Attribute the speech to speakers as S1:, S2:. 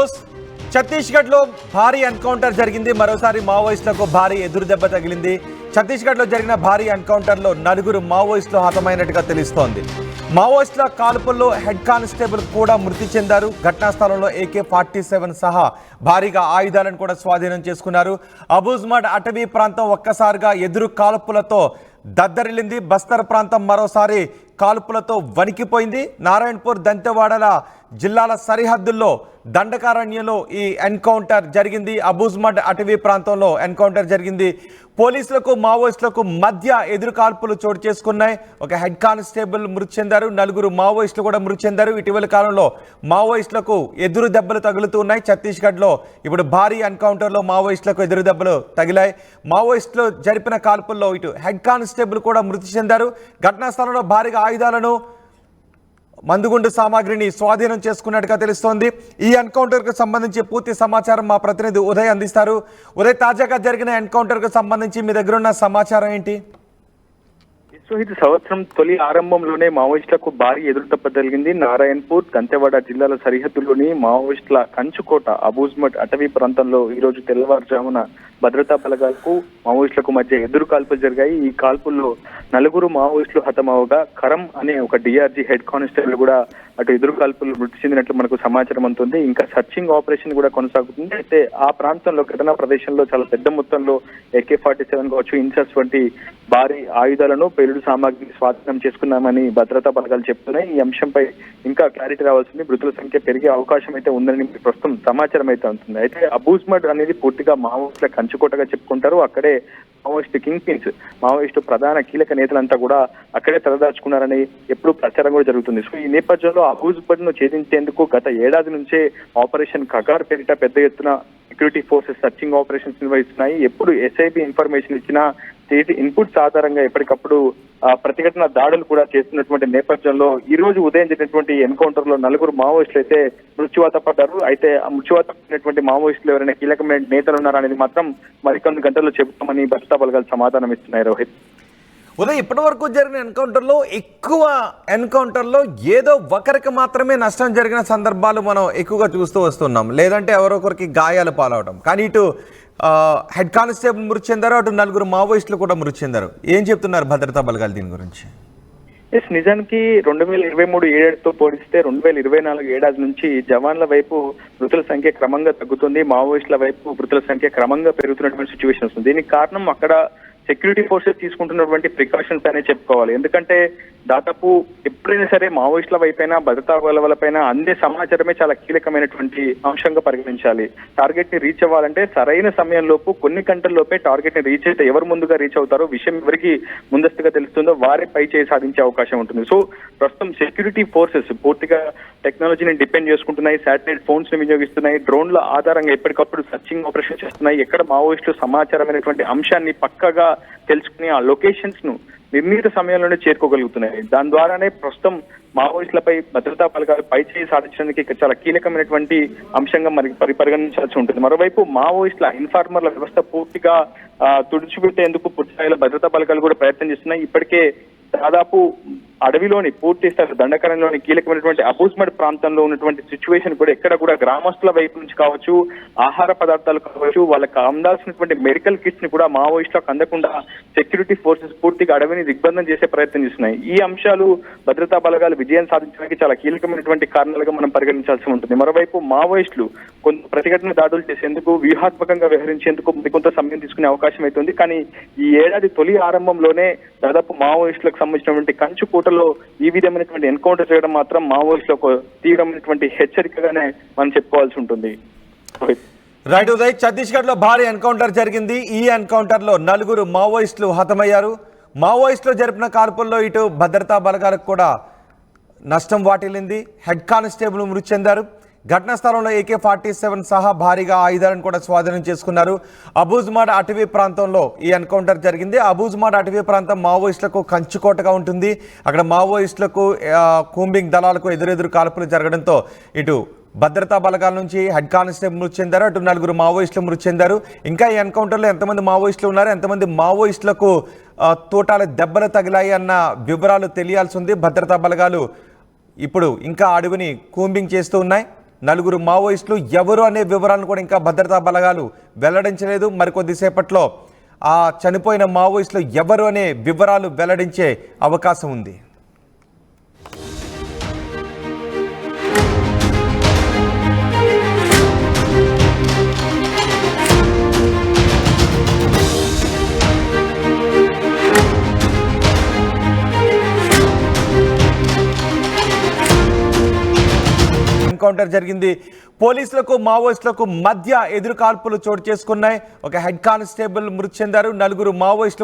S1: News. ఛత్తీస్గఢ్లో భారీ encounter జరిగింది. మరోసారి మావోయిస్టులకు భారీ ఎదురు దెబ్బ తగిలింది. ఛత్తీస్గఢ్లో జరిగిన భారీ ఎన్కౌంటర్లో 4 మావోయిస్టులు హతమైనట్టుగా తెలుస్తోంది. మావోయిస్టుల కాల్పుల్లో హెడ్ కానిస్టేబుల్ కూడా మృతి చెందారు. ఘటనా స్థలంలో AK-47 సహా భారీగా ఆయుధాలను కూడా స్వాధీనం చేసుకున్నారు. అబూజ్మడ్ అటవీ ప్రాంతం ఒక్కసారిగా ఎదురు కాల్పులతో దద్దరిల్లింది. బస్తర్ ప్రాంతం మరోసారి కాల్పులతో వణికిపోయింది. నారాయణపూర్, దంతెవాడల జిల్లాల సరిహద్దుల్లో దండకారణ్యంలో ఈ ఎన్కౌంటర్ జరిగింది. అబూజ్మడ్ అటవీ ప్రాంతంలో ఎన్కౌంటర్ జరిగింది. పోలీసులకు మావోయిస్టులకు మధ్య ఎదురు కాల్పులు చోటు చేసుకున్నాయి. ఒక హెడ్ కానిస్టేబుల్ మృతి చెందారు. 4 మావోయిస్టులు కూడా మృతి చెందారు. ఇటీవల కాలంలో మావోయిస్టులకు ఎదురు దెబ్బలు తగులుతూ ఉన్నాయి. ఛత్తీస్గఢ్లో ఇప్పుడు భారీ ఎన్కౌంటర్లో మావోయిస్టులకు ఎదురు దెబ్బలు తగిలాయి. మావోయిస్టులు జరిపిన కాల్పుల్లో ఇటు హెడ్ కానిస్టేబుల్ కూడా మృతి చెందారు. ఘటనా స్థలంలో భారీగా ఆయుధాలను, మందుగుండు సామాగ్రిని స్వాధీనం చేసుకున్నట్టుగా తెలుస్తోంది. ఈ ఎన్కౌంటర్కు సంబంధించి పూర్తి సమాచారం మా ప్రతినిధి ఉదయ్ అందిస్తారు. ఉదయ్, తాజాగా జరిగిన ఎన్కౌంటర్కు సంబంధించి మీ దగ్గర ఉన్న సమాచారం ఏంటి?
S2: విశ్వహిత సంవత్సరం తొలి ఆరంభంలోనే మావోయిస్టులకు భారీ ఎదురుదెబ్బ జరిగింది. నారాయణపూర్, దంతెవాడ జిల్లాల సరిహద్దులోని మావోయిస్టుల కంచుకోట అబూజ్మడ్ అటవీ ప్రాంతంలో ఈ రోజు తెల్లవారుజామున భద్రతా బలగాలకు మావోయిస్టులకు మధ్య ఎదురు కాల్పులు జరిగాయి. ఈ కాల్పుల్లో 4 మావోయిస్టులు హతమవగా కరం అనే ఒక DRG హెడ్ కానిస్టేబుల్ కూడా అటు ఎదురు కాల్పులు మృతి చెందినట్లు మనకు సమాచారం అందుతుంది. ఇంకా సర్చింగ్ ఆపరేషన్ కూడా కొనసాగుతుంది. అయితే ఆ ప్రాంతంలో, ఘటనా ప్రదేశంలో చాలా పెద్ద మొత్తంలో AK-47 కావచ్చు, ఇన్సెస్ వంటి భారీ ఆయుధాలను, పేలుడు సామాగ్రిని స్వాధీనం చేసుకున్నామని భద్రతా బలగాలు చెప్తున్నాయి. ఈ అంశంపై ఇంకా క్లారిటీ రావాల్సింది. మృతుల సంఖ్య పెరిగే అవకాశం అయితే ఉందని ప్రస్తుతం సమాచారం అయితే ఉంటుంది. అయితే అబూజ్మడ్ అనేది పూర్తిగా మావోయిస్టుల కంచుకోటగా చెప్పుకుంటారు. అక్కడే మావోయిస్టు కింగ్ పిన్స్, మావోయిస్టు ప్రధాన కీలక నేతలంతా కూడా అక్కడే తలదాచుకున్నారని ఎప్పుడు ప్రచారం కూడా జరుగుతుంది. సో ఈ నేపథ్యంలో అబూజ్మడ్ ను ఛేదించేందుకు గత ఏడాది నుంచే ఆపరేషన్ కగార్ పేరిట పెద్ద ఎత్తున సెక్యూరిటీ ఫోర్సెస్ సర్చింగ్ ఆపరేషన్స్ నిర్వహిస్తున్నాయి. ఎప్పుడు SIB ఇన్ఫర్మేషన్ ఇచ్చినా స్టేట్ ఇన్పుట్స్ ఆధారంగా ఎప్పటికప్పుడు ప్రతిఘటన దాడులు కూడా చేస్తున్నటువంటి నేపథ్యంలో ఈ రోజు ఉదయం జరిగినటువంటి ఎన్కౌంటర్ లో 4 మావోయిస్టులు అయితే మృత్యువాత పడ్డారు. అయితే ఆ మృత్యువాత పడినటువంటి మావోయిస్టులు ఎవరైనా కీలకమైన నేతలు ఉన్నారనేది మాత్రం మరికొన్ని గంటల్లో చెబుతామని భద్రతా బలగాలు సమాధానం ఇస్తున్నాయి. రోహిత్,
S1: ఉదయ్, ఇప్పటి వరకు జరిగిన ఎక్కువ ఎన్కౌంటర్లో ఏదో ఒకరికి మాత్రమే నష్టం జరిగిన సందర్భాలు మనం ఎక్కువగా చూస్తూ వస్తున్నాం. లేదంటే ఎవరొకరికి గాయాలు పాలవడం. కానీ ఇటు హెడ్ కానిస్టేబుల్ మృతి చెందారు, అటు 4 మావోయిస్టులు కూడా మృతి చెందారు. ఏం చెప్తున్నారు భద్రతా బలగాలు దీని గురించి?
S2: నిజానికి 2023 ఏడాదితో పోలిస్తే 2024 ఏడాది నుంచి జవాన్ల వైపు మృతుల సంఖ్య క్రమంగా తగ్గుతుంది. మావోయిస్టుల వైపు మృతుల సంఖ్య క్రమంగా పెరుగుతున్నటువంటి సిచ్యువేషన్ వస్తుంది. దీనికి కారణం అక్కడ సెక్యూరిటీ ఫోర్సెస్ తీసుకుంటున్నటువంటి ప్రికాషన్స్ అనే చెప్పుకోవాలి. ఎందుకంటే దాదాపు ఎప్పుడైనా సరే మావోయిస్టుల వైపైనా, భద్రతా బలపైన అందే సమాచారమే చాలా కీలకమైనటువంటి అంశంగా పరిగణించాలి. టార్గెట్ ని రీచ్ అవ్వాలంటే సరైన సమయంలోపు, కొన్ని గంటల్లోపే టార్గెట్ ని రీచ్ అయితే ఎవరు ముందుగా రీచ్ అవుతారో, విషయం ఎవరికి ముందస్తుగా తెలుస్తుందో వారే పై చేయి సాధించే అవకాశం ఉంటుంది. సో ప్రస్తుతం సెక్యూరిటీ ఫోర్సెస్ పూర్తిగా టెక్నాలజీని డిపెండ్ చేసుకుంటున్నాయి. శాటిలైట్ ఫోన్స్ ని వినియోగిస్తున్నాయి. డ్రోన్ల ఆధారంగా ఎప్పటికప్పుడు సర్చింగ్ ఆపరేషన్ చేస్తున్నాయి. ఎక్కడ మావోయిస్టులు సమాచారమైనటువంటి అంశాన్ని పక్కగా తెలుసుకుని ఆ లొకేషన్స్ ను నిర్ణీత సమయంలోనే చేరుకోగలుగుతున్నాయి. దాని ద్వారానే ప్రస్తుతం మావోయిస్టులపై భద్రతా బలగాలు పై చేయి సాధించడానికి చాలా కీలకమైనటువంటి అంశంగా మరి పరిగణించాల్సి ఉంటుంది. మరోవైపు మావోయిస్టుల ఇన్ఫార్మర్ల వ్యవస్థ పూర్తిగా తుడిచిపెట్టేందుకు పూర్తిస్థాయిలో భద్రతా బలగాలు కూడా ప్రయత్నం చేస్తున్నాయి. ఇప్పటికే దాదాపు అడవిలోని పూర్తి స్థాయి దండకారణ్యంలోని కీలకమైనటువంటి అబూజ్మడ్ ప్రాంతంలో ఉన్నటువంటి సిచ్యువేషన్ కూడా ఎక్కడ కూడా గ్రామస్తుల వైపు నుంచి కావచ్చు, ఆహార పదార్థాలు కావచ్చు, వాళ్ళకి అందాల్సినటువంటి మెడికల్ కిట్స్ ని కూడా మావోయిస్టులకు అందకుండా సెక్యూరిటీ ఫోర్సెస్ పూర్తిగా అడవిని దిగ్బంధం చేసే ప్రయత్నం చేస్తున్నాయి. ఈ అంశాలు భద్రతా బలగాలు విజయం సాధించడానికి చాలా కీలకమైనటువంటి కారణాలుగా మనం పరిగణించాల్సి ఉంటుంది. మరోవైపు మావోయిస్టులు కొంత ప్రతిఘటన దాడులు చేసేందుకు, వ్యూహాత్మకంగా వ్యవహరించేందుకు మరికొంత సమయం తీసుకునే అవకాశం అయితే ఉంది. కానీ ఈ ఏడాది తొలి ఆరంభంలోనే దాదాపు మావోయిస్టులకు సంబంధించినటువంటి కంచుకోటలో ఈ విధమైనటువంటి ఎన్కౌంటర్ చేయడం మాత్రం మావోయిస్టులకు తీవ్రమైనటువంటి హెచ్చరికగానే మనం చెప్పుకోవాల్సి ఉంటుంది.
S1: రైట్ ఉదయ్, ఛత్తీస్గఢ్లో భారీ ఎన్కౌంటర్ జరిగింది. ఈ ఎన్కౌంటర్లో 4 మావోయిస్టులు హతమయ్యారు. మావోయిస్టులు జరిపిన కాల్పుల్లో ఇటు భద్రతా బలగాలకు కూడా నష్టం వాటిల్లింది. హెడ్ కానిస్టేబుల్ మృతి చెందారు. ఘటనా స్థలంలో AK-47 సహా భారీగా ఆయుధాలను కూడా స్వాధీనం చేసుకున్నారు. అబూజ్మడ్ అటవీ ప్రాంతంలో ఈ ఎన్కౌంటర్ జరిగింది. అబూజ్మడ్ అటవీ ప్రాంతం మావోయిస్టులకు కంచుకోటగా ఉంటుంది. అక్కడ మావోయిస్టులకు, కూంబింగ్ దళాలకు ఎదురెదురు కాల్పులు జరగడంతో ఇటు భద్రతా బలగాల నుంచి హెడ్ కానిస్టేబుల్ మృతి చెందారు, అటు 4 మావోయిస్టులు మృతి చెందారు. ఇంకా ఈ ఎన్కౌంటర్లో ఎంతమంది మావోయిస్టులు ఉన్నారు, ఎంతమంది మావోయిస్టులకు తోటాల దెబ్బలు తగిలాయి అన్న వివరాలు తెలియాల్సి ఉంది. భద్రతా బలగాలు ఇప్పుడు ఇంకా అడవిని కూంబింగ్ చేస్తూ ఉన్నాయి. నలుగురు మావోయిస్టులు ఎవరు అనే వివరాలను కూడా ఇంకా భద్రతా బలగాలు వెల్లడించలేదు. మరికొద్దిసేపట్లో ఆ చనిపోయిన మావోయిస్టులు ఎవరు అనే వివరాలు వెల్లడించే అవకాశం ఉంది. ఎన్కౌంటర్ జరిగింది. పోలీసులకు మావోయిస్టులకు మధ్య ఎదురు కాల్పులు చోటు చేసుకున్నాయి. ఒక హెడ్ కానిస్టేబుల్ మృతి చెందారు. నలుగురు మావోయిస్టులు